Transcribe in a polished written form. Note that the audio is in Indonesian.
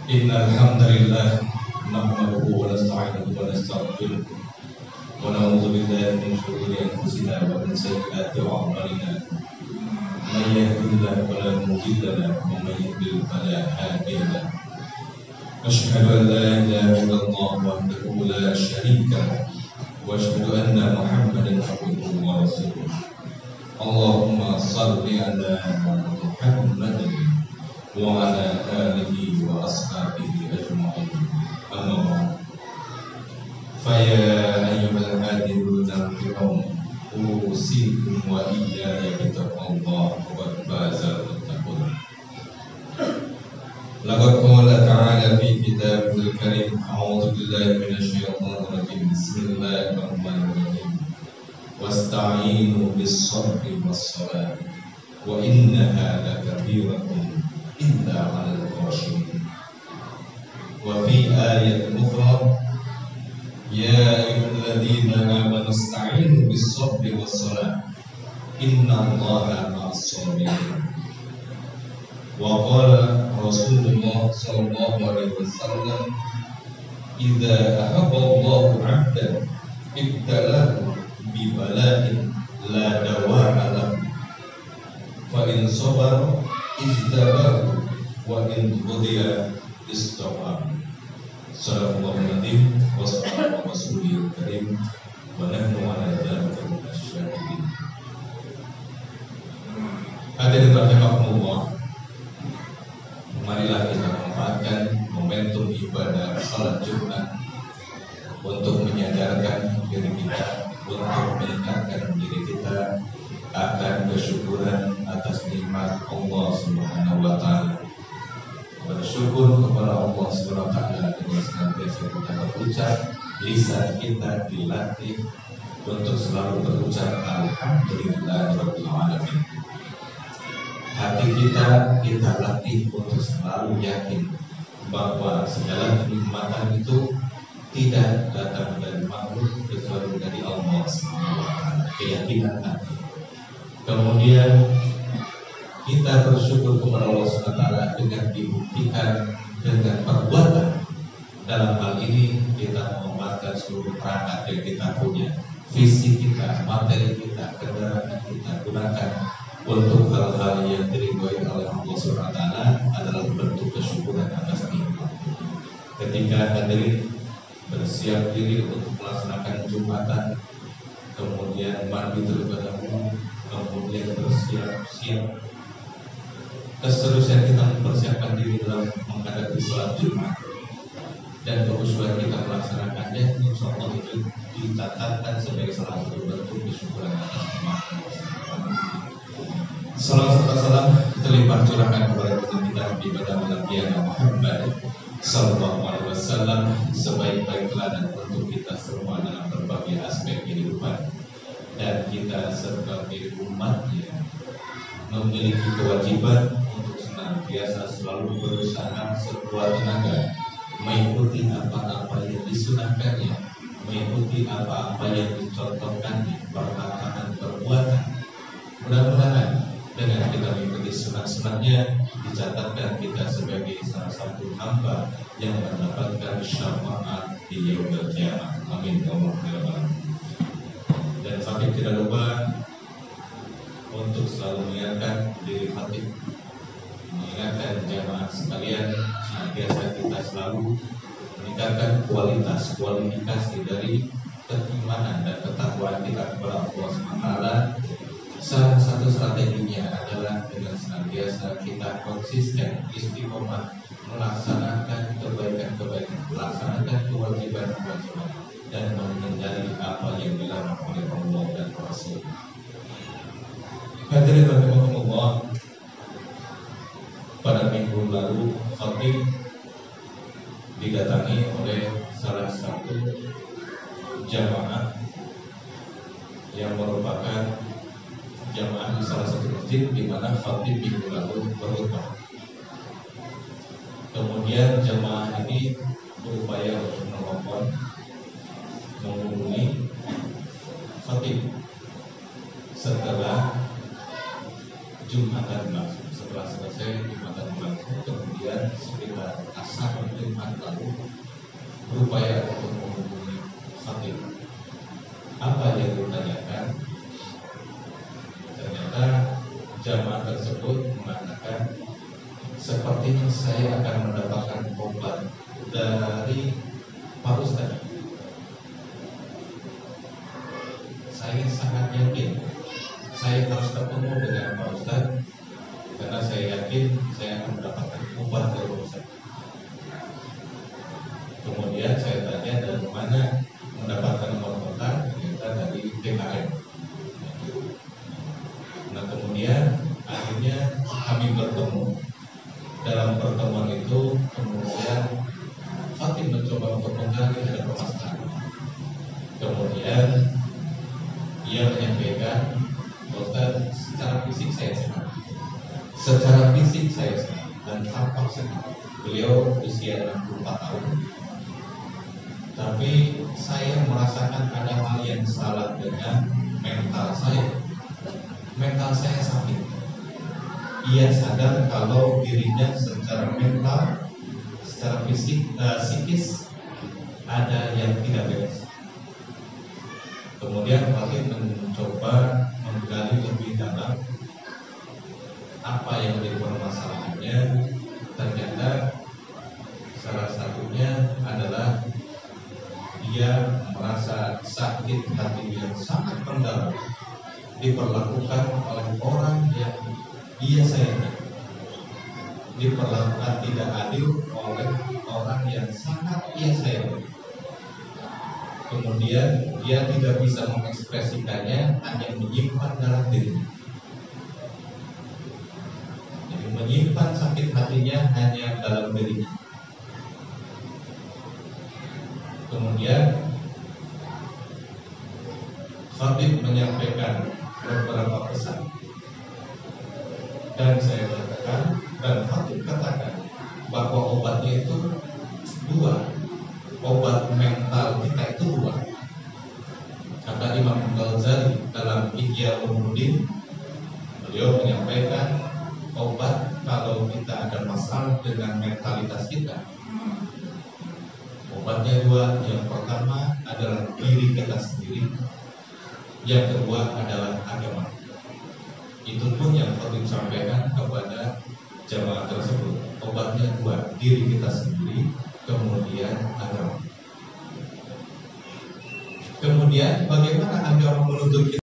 Innal hamdalillah nahmaduhu wa nasta'inuhu wa nastaghfiruh wa na'udzu billahi min shururi anfusina wa min sayyiati a'malina. May yahdihillahu fala mudilla lahu wa may yudlil fala hadiya lahu. Asyhadu an la ilaha illallah wahdahu la syarika lahu wa asyhadu anna Muhammadan abduhu wa rasuluh. Allahumma shalli ala Muhammadin wa ala alihi wa ashabihi ajma'in. Amma ba'd. Fa ya ayyuhal hadiruna al-kiram, usikum wa iyaya bittaqwallah wa fazal muttaqun. Laqad qala ta'ala fi kitabihil karim, a'udzu billahi minasy syaithanir rajim. Bismillahirrahmanirrahim. Wasta'inu bis-sabri was-salat wa innaha lakabiratun illa 'alal khashiyin. Wa fi ayatin ukhra ya ayyuhalladzina amanu ista'inu bis-sabri was-salat innallaha ma'as-sabirin. Wa qala Rasulullah sallallahu alaihi wasallam, idza ahabba Allahu 'abdan ibtalahu bi bala'in la dawa'a lahu fa in sabara izdabahu wa in hudiya istaqa. Sallallahu alaihi wa sallam Rasulil Karim wa nahnu ala dzalika minasyahidin. Hadirin rahimakumullah, marilah kita memanfaatkan momentum ibadah salat Jumat untuk menyadarkan diri kita, untuk meningkatkan diri kita akan kesyukuran atas nikmat Allah Subhanahu wa taala. Bersyukur kepada Allah Subhanahu wa taala dengan senantiasa kita berucap, lisan kita dilatih untuk selalu berucap alhamdulillahirabbil alamin. Hati kita latih untuk selalu yakin bahwa segala kenikmatan itu tidak datang dari makhluk kecuali dari Allah Subhanahu wa taala. Keyakinan hati. Kemudian kita bersyukur kepada Allah Subhanahu wa taala dengan dibuktikan dengan perbuatan. Dalam hal ini kita memanfaatkan seluruh perangkat yang kita punya, fisik kita, materi kita, kendaraan kita gunakan untuk hal-hal yang diridhoi oleh Allah Subhanahu wa taala adalah bentuk kesyukuran atas nikmat. Ketika hadirin bersiap diri untuk melaksanakan Jumatan, kemudian mandi terlebih dahulu, kemudian bersiap-siap, keseluruhan kita mempersiapkan diri dalam menghadapi sholat Jumat, dan kehusuan kita melaksanakannya, insya Allah itu dicatatkan sebagai salah satu bentuk kesyukuran atas nikmat. Salam serta salam terlimpah curahkan kepada kita Nabi Nabi Muhammad sallallahu alaihi wasallam, sebaik-baik teladan untuk kita semua dalam berbagai aspek kehidupan, dan kita sebagai umatnya memiliki kewajiban untuk senantiasa selalu berusaha sekuat tenaga mengikuti apa-apa yang disunahkannya, mengikuti apa-apa yang dicontohkannya, perkataan, perbuatan. Mudah-mudahan dengan kita mengikuti sunat-sunatnya dicatatkan kita sebagai salah satu hamba yang mendapatkan syafaat di yaumil qiyamah. Amin ya rabbal alamin. Dan khatib tidak lupa untuk selalu mengingatkan diri khatib, mengingatkan jamaah sekalian, senantiasa kita selalu meningkatkan kualifikasi dari keimanan dan ketakwaan kita kepada Allah SWT. Salah satu strateginya adalah dengan senantiasa kita konsisten istiqomah melaksanakan kebaikan-kebaikan, melaksanakan kewajiban-kewajiban, dan menghindari apa yang dilarang oleh Allah dan Rasul. Hadirin rahimakumullah, pada minggu lalu khatib didatangi oleh salah satu jamaah yang merupakan jamaah di salah satu masjid di mana khatib minggu lalu berkhutbah. Kemudian jamaah ini berupaya untuk menelpon, menghubungi khatib setelah Jumatan langsung. Setelah selesai Jumatan langsung, kemudian sekitar asar Jumat lalu berupaya untuk menghubungi khatib. Apa yang ditanyakan? Ternyata jamaah tersebut mengatakan, sepertinya saya akan mendapatkan obat dari Pak Ustadz. Saya sangat yakin saya harus ketemu dengan Pak Ustadz, karena saya yakin saya akan mendapatkan obat dari Pak Ustadz. Kemudian saya tanya dari mana mendapatkan nomor kontak, ternyata dari DKM. Nah kemudian akhirnya kami bertemu. Dalam pertemuan itu kemudian Fatim mencoba untuk menggali ada permasalahan. Kemudian ia menyampaikan, Ustaz, secara fisik saya sehat. Secara fisik saya sehat dan tampak sehat. Beliau usia 64 tahun. Tapi saya merasakan ada hal yang salah dengan mental saya. Mental saya sakit. Ia sadar kalau dirinya secara mental, secara fisik, psikis ada yang tidak beres. Kemudian Fatim mencoba menggali lebih dalam apa yang menjadi permasalahannya. Ternyata salah satunya adalah dia merasa sakit hati yang sangat mendalam, diperlakukan oleh orang yang dia sayangi, diperlakukan tidak adil oleh orang yang sangat ia sayangi. Kemudian dia tidak bisa mengekspresikannya, hanya menyimpan dalam dirinya. Jadi menyimpan sakit hatinya hanya dalam dirinya. Kemudian Khatib menyampaikan beberapa pesan, dan saya katakan, dan Khatib katakan bahwa obatnya itu dua. Obat mental kita itu dua. Kata Imam Ghazali dalam Ihya Ulumuddin, beliau menyampaikan obat kalau kita ada masalah dengan mentalitas kita, obatnya dua. Yang pertama adalah diri kita sendiri, yang kedua adalah agama. Itu pun yang Khatib sampaikan kepada jamaah tersebut. Obatnya dua, diri kita sendiri, kemudian agama. Kemudian bagaimana agama menuntut kita?